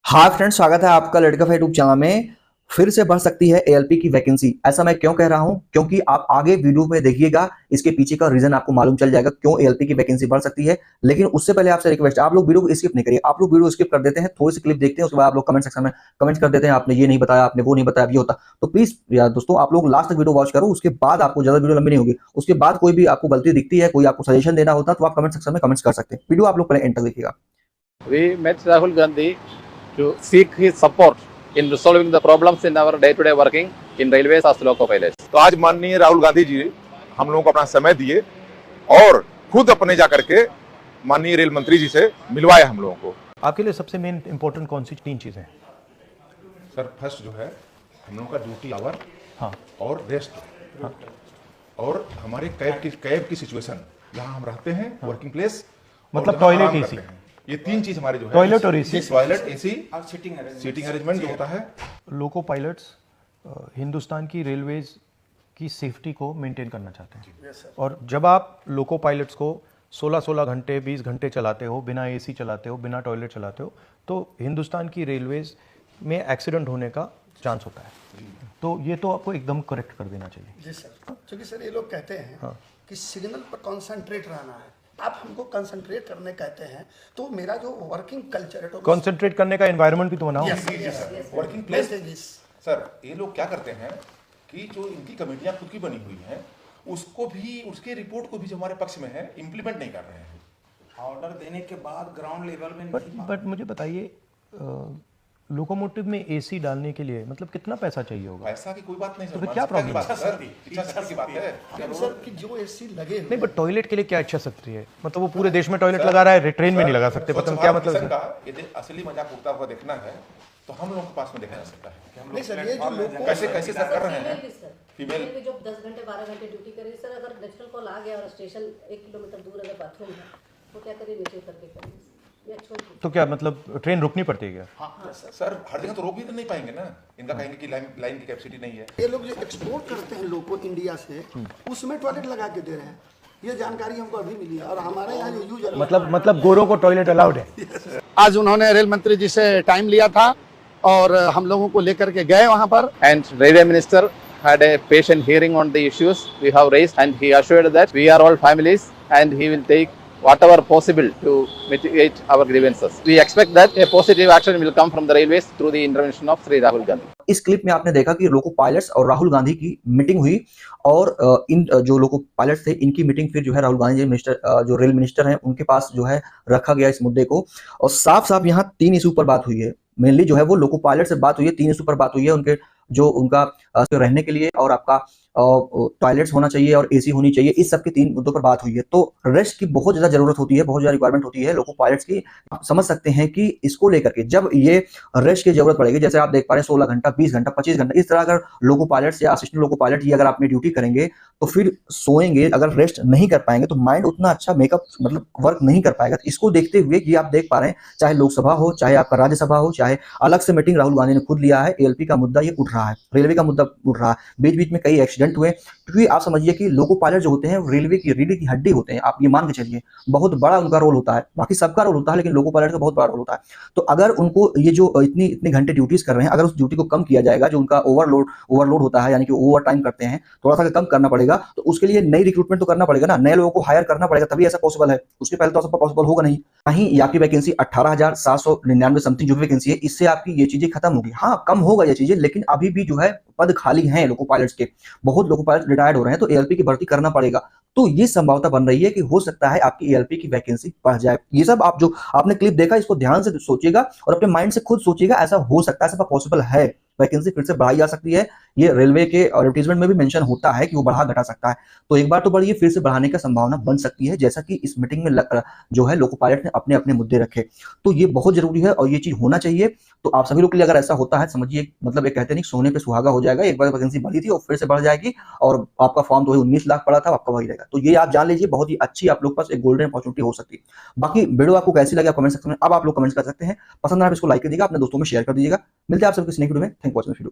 Hi friends, स्वागत है आपका लड़का फाइट यूट्यूब चैनल में। फिर से बढ़ सकती है एएलपी की वैकेंसी। ऐसा मैं क्यों कह रहा हूं? क्योंकि आप आगे वीडियो में देखिएगा, इसके पीछे का रीजन आपको मालूम चल जाएगा क्यों एएलपी की वैकेंसी बढ़ सकती है। लेकिन उससे पहले आपसे रिक्वेस्ट है, आप लोग वीडियो को स्किप नहीं करिए। आप लोग वीडियो स्किप कर देते हैं, थोड़ी सी क्लिप देखते हैं, उसके बाद आप लोग कमेंट सेक्शन में कमेंट कर देते हैं आपने ये नहीं बताया, आपने वो नहीं बताया, ये होता। तो प्लीज यार दोस्तों, आप लोग लास्ट तक वीडियो वॉच करो, उसके बाद आपको ज्यादा वीडियो लंबी नहीं होगी। उसके बाद कोई भी आपको गलती दिखती है, कोई आपको सजेशन देना होता है, तो आप कमेंट सेक्शन में कमेंट्स कर सकते हैं। वीडियो आप लोग पहले एंड तक देखिएगा। We met Rahul Gandhi to seek his support in resolving the problems in our day-to-day working in railways as loco pilots. तो आज माननीय राहुल गांधी जी हम लोगों को अपना समय दिए और खुद अपने जाकर के माननीय रेल मंत्री जी से मिलवाए हम लोगों को। आपके लिए सबसे मेन इंपॉर्टेंट कौन सी तीन चीजें हैं? सर फर्स्ट जो है हम लोगों का ड्यूटी आवर, हाँ, और रेस्ट, हाँ, और हमारे कैब की सिचुएशन जहां हम रहते हैं, वर्किंग प्लेस, मतलब टॉयलेट एसी, ये तीन चीज हमारे जो है, टॉयलेट और एसी, टॉयलेट एसी और सीटिंग अरेंजमेंट जो होता है। लोको पायलट्स हिंदुस्तान की रेलवेज की सेफ्टी को मेंटेन करना चाहते हैं। और जब आप लोको पायलट्स को 16-16 घंटे 20 घंटे चलाते हो, बिना एसी चलाते हो, बिना टॉयलेट चलाते हो, तो हिंदुस्तान की रेलवेज में एक्सीडेंट होने का चांस होता है। तो ये तो आपको एकदम करेक्ट कर देना चाहिए। जी सर, क्योंकि सर ये लोग कहते हैं हाँ, कि सिग्नल पर कंसंट्रेट रहना है, आप हमको कंसंट्रेट करने कहते हैं, तो मेरा जो वर्किंग कल्चर है, कंसंट्रेट करने का एनवायरनमेंट भी तो बनाओ। Working place. सर ये लोग क्या करते हैं कि जो इनकी कमेटियां खुद की बनी हुई हैं, उसको भी, उसके रिपोर्ट को भी जो हमारे पक्ष में है, इम्प्लीमेंट नहीं कर रहे हैं। ऑर्डर देने के बाद ग्राउंड लेवल में नहीं। बट मुझे बताइए, लोकोमोटिव में एसी डालने के लिए मतलब कितना पैसा चाहिए होगा? पैसा की कोई बात नहीं तो फिर क्या प्रॉब्लम है? सर इच्छा शक्ति की बात है सर कि जो एसी लगे नहीं, बट टॉयलेट के लिए क्या इच्छा शक्ति है? मतलब वो पूरे देश में टॉयलेट लगा रहा है, ट्रेन में नहीं लगा सकते, पता क्या मतलब है? यदि असली मजाक उड़ता हुआ देखना है तो हम लोगों के पास में देखा जा सकता है। नहीं सर, ये जो लोग कैसे सर कर रहे हैं फीमेल भी जो 10 घंटे 12 घंटे ड्यूटी करे सर, अगर नेशनल कॉल आ गया और स्टेशन 1 किलोमीटर दूर अगर बाथरूम है तो क्या करिए? नीचे करके करिए या छोड़। तो क्या मतलब ट्रेन रुकनी पड़ती है क्या? हाँ सर, हर जगह तो रोक भी तो नहीं पाएंगे ना। इनका कहेंगे कि लाइन की कैपेसिटी नहीं है। ये लोग जो एक्सपोर्ट करते हैं लोग को इंडिया से, उसमें टॉयलेट लगा के दे रहे हैं। ये जानकारी हमको अभी मिली है और हमारे यहाँ जो यूज मतलब गोरों को टॉयलेट अलाउड है। आज उन्होंने रेल मंत्री जी से टाइम लिया था और हम लोगों को लेकर के गए वहां पर। And Railway Minister had a patient hearing on the issues we have raised, and he assured that we are all families and he will take whatever possible to mitigate our grievances. We expect that a positive action will come from the railways through the intervention of Sri Rahul Gandhi. इस clip में आपने देखा कि लोको pilots और राहुल गांधी की meeting हुई और इन जो लोको पायलट्स थे, इनकी मीटिंग फिर जो है राहुल गांधी मिनिस्टर, जो रेल मिनिस्टर हैं, उनके पास जो है रखा गया इस मुद्दे को। और साफ साफ यहाँ 3 इशू पर बात हुई है। मेनली जो है वो लोको पायलट से बात हुई है, 3 इशू पर बात हुई है। उनके जो उनका रहने के लिए और आपका टॉयलेट्स होना चाहिए और एसी होनी चाहिए, इस सब के 3 मुद्दों पर बात हुई है। तो रेस्ट की बहुत ज्यादा जरूरत होती है, बहुत ज्यादा रिक्वायरमेंट होती है लोको पायलट्स की। आप समझ सकते हैं कि इसको लेकर के जब ये रेस्ट की जरूरत पड़ेगी, जैसे आप देख पा रहे हैं 16 घंटा 20 घंटा 25 घंटा, इस तरह अगर लोको पायलट्स या असिस्टेंट लोको पायलट ये अगर अपनी ड्यूटी करेंगे तो फिर सोएंगे, अगर रेस्ट नहीं कर पाएंगे तो माइंड उतना अच्छा मेकअप मतलब वर्क नहीं कर पाएगा। तो इसको देखते हुए कि आप देख पा रहे हैं, चाहे लोकसभा हो, चाहे आपका राज्यसभा हो, चाहे अलग से मीटिंग राहुल गांधी ने खुद लिया है, एएलपी का मुद्दा ये उठ रहा है, रेलवे का मुद्दा उठ रहा है। बीच बीच में कई एक्सीडेंट हुए, क्योंकि आप समझिए कि लोको पायलट जो होते हैं रेलवे की रीढ़ की हड्डी होते हैं। आप ये मान के चलिए, बहुत बड़ा उनका रोल होता है। बाकी सबका रोल होता है, लेकिन लोको पायलट का बहुत बड़ा रोल होता है। तो अगर उनको ये जो इतनी घंटे ड्यूटीज कर रहे हैं, अगर उस ड्यूटी को कम किया जाएगा, जो उनका ओवरलोड होता है, यानी कि ओवर टाइम करते हैं, थोड़ा सा कम करना पड़ेगा, तो उसके लिए नई रिक्रूटमेंट तो करना पड़ेगा ना, नए लोगों को हायर करना पड़ेगा, तभी ऐसा पॉसिबल है। उसके पहले तो सबका पॉसिबल होगा नहीं। कहीं आपकी वैकेंसी 18,799 समथिंग जो भी वैकेंसी है, इससे आपकी ये चीजें खत्म होगी। हाँ, कम होगा ये चीजें, लेकिन अभी भी जो है पद खाली हैं लोको पायलट्स के। बहुत लोको पायलट रिटायर्ड हो रहे हैं, तो एएलपी की भर्ती करना पड़ेगा। तो ये संभावना बन रही है कि हो सकता है आपकी एएलपी की वैकेंसी बढ़ जाए। ये सब आप जो आपने क्लिप देखा, इसको ध्यान से सोचिएगा और अपने माइंड से खुद सोचिएगा, ऐसा हो सकता है, ऐसा पॉसिबल है, वैकेंसी फिर से बढ़ाई जा सकती है। ये रेलवे के एडवर्टीजमेंट में भी मेंशन होता है कि वो बढ़ा घटा सकता है। तो एक बार तो बढ़िए, फिर से बढ़ाने का संभावना बन सकती है, जैसा कि इस मीटिंग में जो है लोको पायलट ने अपने अपने मुद्दे रखे। तो ये बहुत जरूरी है और ये चीज होना चाहिए। तो आप सभी लोग के लिए अगर ऐसा होता है, समझिए मतलब एक कहते नहीं, सोने पे सुहागा हो जाएगा। एक बार वैकेंसी बढ़ी थी और फिर से बढ़ जाएगी और आपका फॉर्म तो 19 लाख पड़ा था, आपका वही रहेगा। तो ये आप जान लीजिए, बहुत ही अच्छी आप लोग पास एक गोल्डन अपॉर्चुनिटी हो सकती है। बाकी वीडियो आपको कैसी लगी आप कमेंट सेक्शन में अब आप लोग कमेंट कर सकते हैं। पसंद आए इसको लाइक कर दीजिएगा, अपने दोस्तों में शेयर कर दीजिएगा। मिलते हैं आप सबके नेक्स्ट वीडियो में। Thank you for watching this video.